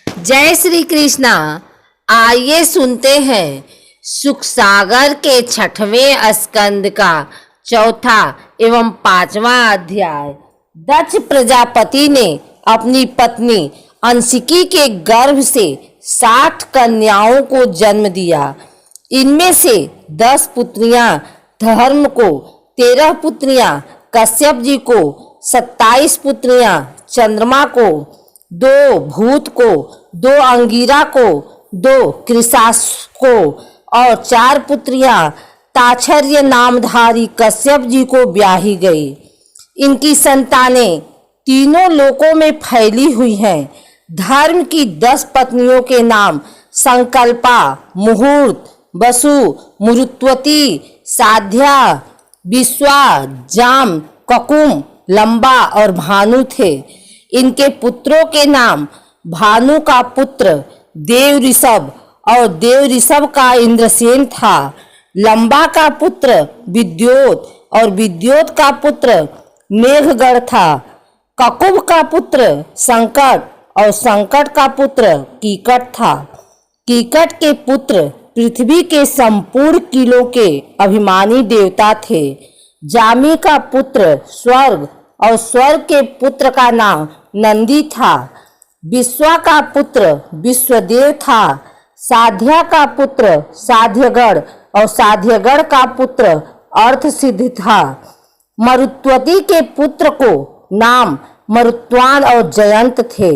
जय श्री कृष्णा। आइए सुनते हैं सुखसागर के 6वें स्कंद का चौथा एवं 5वां अध्याय। दक्ष प्रजापति ने अपनी पत्नी अंशिकी के गर्भ से 60 कन्याओं को जन्म दिया। इनमें से 10 पुत्रियां धर्म को, 13 पुत्रियां कश्यप जी को, 27 पुत्रियां चंद्रमा को, 2 भूत को, 2 अंगिरा को, 2 कृशास को और 4 पुत्रियां ताच्छर्य नामधारी कश्यप जी को ब्याही गई। इनकी संतानें तीनों लोकों में फैली हुई हैं। धर्म की 10 पत्नियों के नाम संकल्पा, मुहूर्त, वसु, मुरुत्वती, साध्या, विश्वा, जाम, ककुम, लंबा और भानु थे। इनके पुत्रों के नाम भानु का पुत्र देव ऋषभ और देव ऋषभ का इंद्रसेन था। लंबा का पुत्र विद्योत और विद्योत का पुत्र मेघगढ़ था। ककुभ का पुत्र संकट और संकट का पुत्र कीकट था। कीकट के पुत्र पृथ्वी के संपूर्ण किलों के अभिमानी देवता थे। जामी का पुत्र स्वर्ग और स्वर्ग के पुत्र का नाम नंदी था। विश्वा का पुत्र विश्वदेव था। साध्या का पुत्र साध्यगढ़ और साध्यगढ़ का पुत्र अर्थसिद्ध था। मरुत्वती के पुत्र को नाम मरुत्वान और जयंत थे।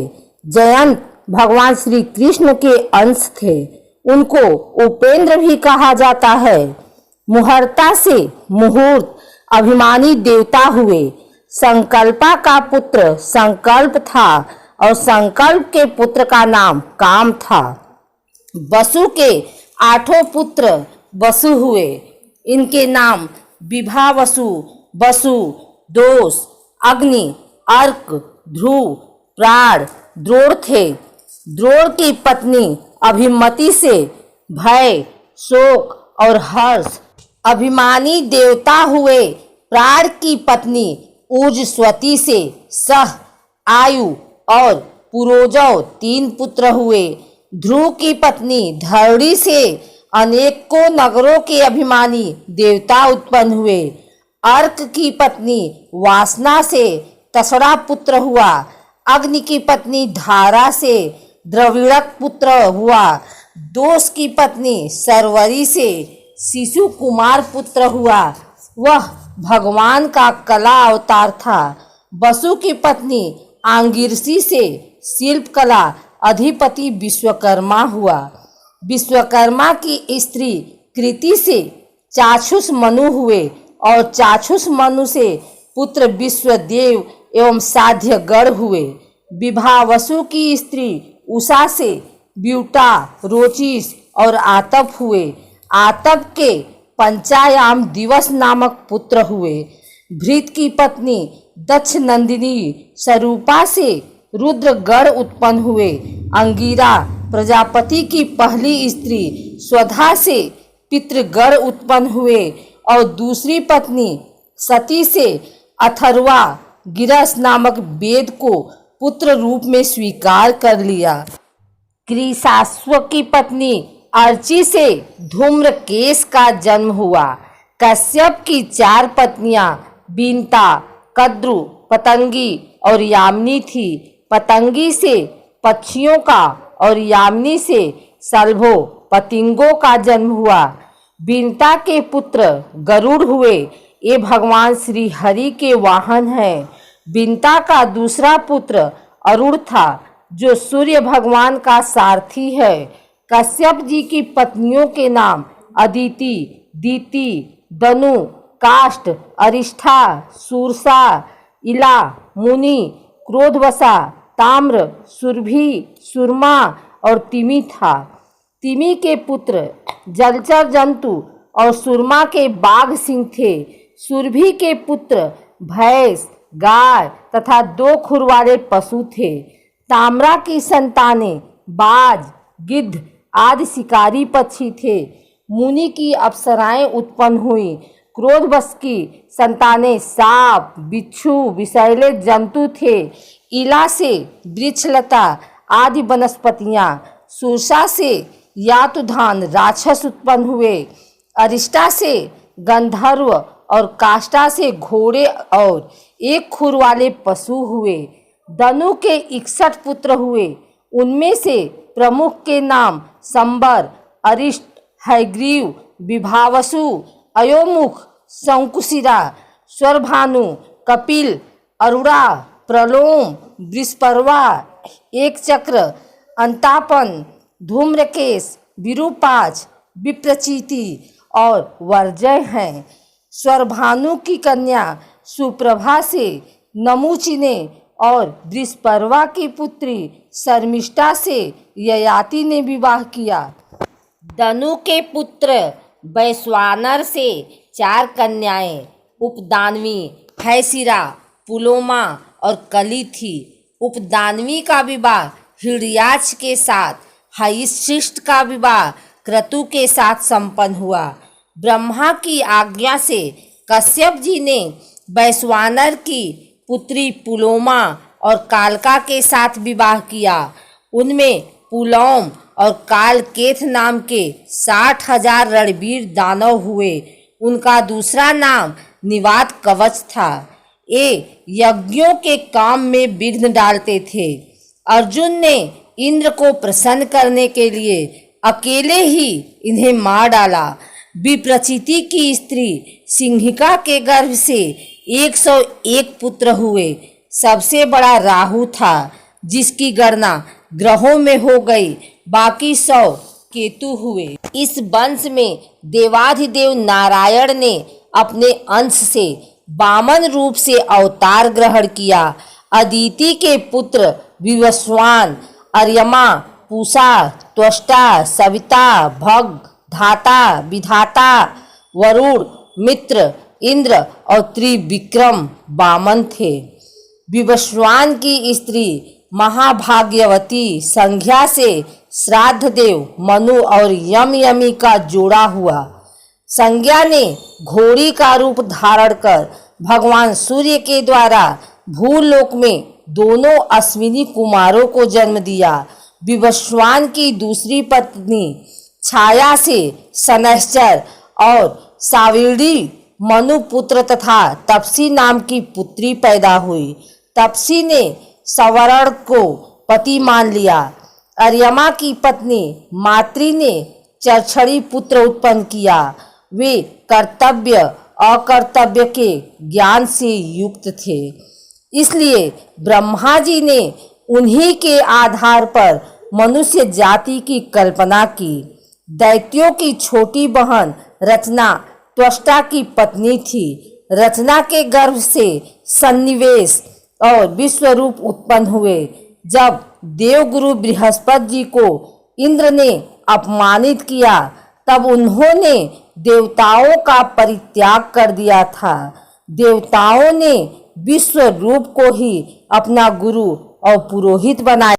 जयंत भगवान श्री कृष्ण के अंश थे। उनको उपेंद्र भी कहा जाता है। मुहूर्ता से मुहूर्त अभिमानी देवता हुए। संकल्पा का पुत्र संकल्प था और संकल्प के पुत्र का नाम काम था। वसु के 8 पुत्र वसु हुए। इनके नाम विभा वसु, वसु, दोष, अग्नि, अर्क, ध्रुव, प्राण, द्रोण थे। द्रोण की पत्नी अभिमति से भय, शोक और हर्ष अभिमानी देवता हुए। प्राण की पत्नी ऊर्जस्वती से सह, आयु और पुरोजव 3 पुत्र हुए। ध्रुव की पत्नी धरणी से अनेकों नगरों के अभिमानी देवता उत्पन्न हुए। अर्क की पत्नी वासना से तसड़ा पुत्र हुआ। अग्नि की पत्नी धारा से द्रविड़क पुत्र हुआ। दोष की पत्नी सरवरी से शिशु कुमार पुत्र हुआ। वह भगवान का कला अवतार था। वसु की पत्नी आंगिरसी से शिल्प कला अधिपति विश्वकर्मा हुआ। विश्वकर्मा की स्त्री कृति से चाक्षुष मनु हुए और चाक्षुष मनु से पुत्र विश्वदेव एवं साध्यगढ़ हुए। विभा वसु की स्त्री उषा से ब्यूटा, रोचिस और आतप हुए। आतप के पंचायाम दिवस नामक पुत्र हुए। भृत की पत्नी दक्ष नंदिनी स्वरूपा से रुद्रगढ़ उत्पन्न हुए। अंगिरा प्रजापति की पहली स्त्री स्वधा से पितृगढ़ उत्पन्न हुए और दूसरी पत्नी सती से अथर्वा गिरस नामक वेद को पुत्र रूप में स्वीकार कर लिया। कृशाश्व की पत्नी अर्ची से धूम्रकेश का जन्म हुआ। कश्यप की 4 पत्नियां बीनता, कद्रु, पतंगी और यामिनी थी। पतंगी से पक्षियों का और यामिनी से सल्भो पतिंगों का जन्म हुआ। बीनता के पुत्र गरुड़ हुए। ये भगवान श्री हरि के वाहन हैं। बीनता का दूसरा पुत्र अरुण था जो सूर्य भगवान का सारथी है। कश्यप जी की पत्नियों के नाम अदिति, दीति, दनु, काष्ठ, अरिष्ठा, सूरसा, इला, मुनि, क्रोधवसा, ताम्र, सुरभि, सुरमा और तिमि था। तिमि के पुत्र जलचर जंतु और सुरमा के बाघ सिंह थे। सुरभि के पुत्र भैंस, गाय तथा 2 खुर वाले पशु थे। ताम्रा की संतानें बाज, गिद्ध आदि शिकारी पक्षी थे। मुनि की अप्सराएं उत्पन्न हुई। क्रोधवश की संतानें सांप, बिच्छू, विषैले जंतु थे। इला से वृक्षलता आदि वनस्पतियां, सुरसा से यातुधान राक्षस उत्पन्न हुए, अरिष्टा से गंधर्व और काष्ठा से घोड़े और एक खुर वाले पशु हुए। दनु के 61 पुत्र हुए। उनमें से प्रमुख के नाम संबर, अरिष्ट, हयग्रीव, विभावसु, अयोमुख, शंकुशिरा, स्वरभानु, कपिल, अरुणा, प्रलोम, वृषपर्वा, एक चक्र, अंतापन, धूम्रकेश, विरूपाक्ष, विप्रचिति और वर्जय हैं। स्वरभानु की कन्या सुप्रभा से नमुचिने और वृषपर्वा की पुत्री शर्मिष्ठा से ययाति ने विवाह किया। दनु के पुत्र वैश्वानर से 4 कन्याएं उपदानवी, हैसिरा, पुलोमा और कली थी। उपदानवी का विवाह हिरण्याक्ष के साथ, हयशिष्ठ का विवाह क्रतु के साथ संपन्न हुआ। ब्रह्मा की आज्ञा से कश्यप जी ने वैश्वानर की पुत्री पुलोमा और कालका के साथ विवाह किया। उनमें पुलौम और कालकेथ नाम के 60,000 रणवीर दानव हुए। उनका दूसरा नाम निवात कवच था। ये यज्ञों के काम में विघ्न डालते थे। अर्जुन ने इंद्र को प्रसन्न करने के लिए अकेले ही इन्हें मार डाला। विप्रचिति की स्त्री सिंहिका के गर्भ से 101 पुत्र हुए। सबसे बड़ा राहु था, जिसकी गणना ग्रहों में हो गई। बाकी 100 केतु हुए। इस वंश में देवाधिदेव नारायण ने अपने अंश से वामन रूप से अवतार ग्रहण किया। अदिति के पुत्र विवस्वान, अर्यमा, पूषा, त्वष्टा, सविता, भग, धाता, विधाता, वरुण, मित्र, इंद्र और त्रिविक्रम वामन थे। विवस्वान की स्त्री महाभाग्यवती संज्ञा से श्राद्ध देव मनु और यमी का जोड़ा हुआ। संज्ञा ने घोड़ी का रूप धारण कर भगवान सूर्य के द्वारा भूलोक में दोनों अश्विनी कुमारों को जन्म दिया। विवस्वान की दूसरी पत्नी छाया से शनैश्चर और सावित्री मनुपुत्र तथा तपसी नाम की पुत्री पैदा हुई। तपसी ने सवर्ण को पति मान लिया। अर्यमा की पत्नी मातृ ने चरछड़ी पुत्र उत्पन्न किया। वे कर्तव्य अकर्तव्य के ज्ञान से युक्त थे, इसलिए ब्रह्मा जी ने उन्हीं के आधार पर मनुष्य जाति की कल्पना की। दैत्यों की छोटी बहन रचना त्वष्टा की पत्नी थी। रचना के गर्भ से सन्निवेश और विश्वरूप उत्पन्न हुए। जब देवगुरु बृहस्पति जी को इंद्र ने अपमानित किया, तब उन्होंने देवताओं का परित्याग कर दिया था। देवताओं ने विश्व रूप को ही अपना गुरु और पुरोहित बनाया।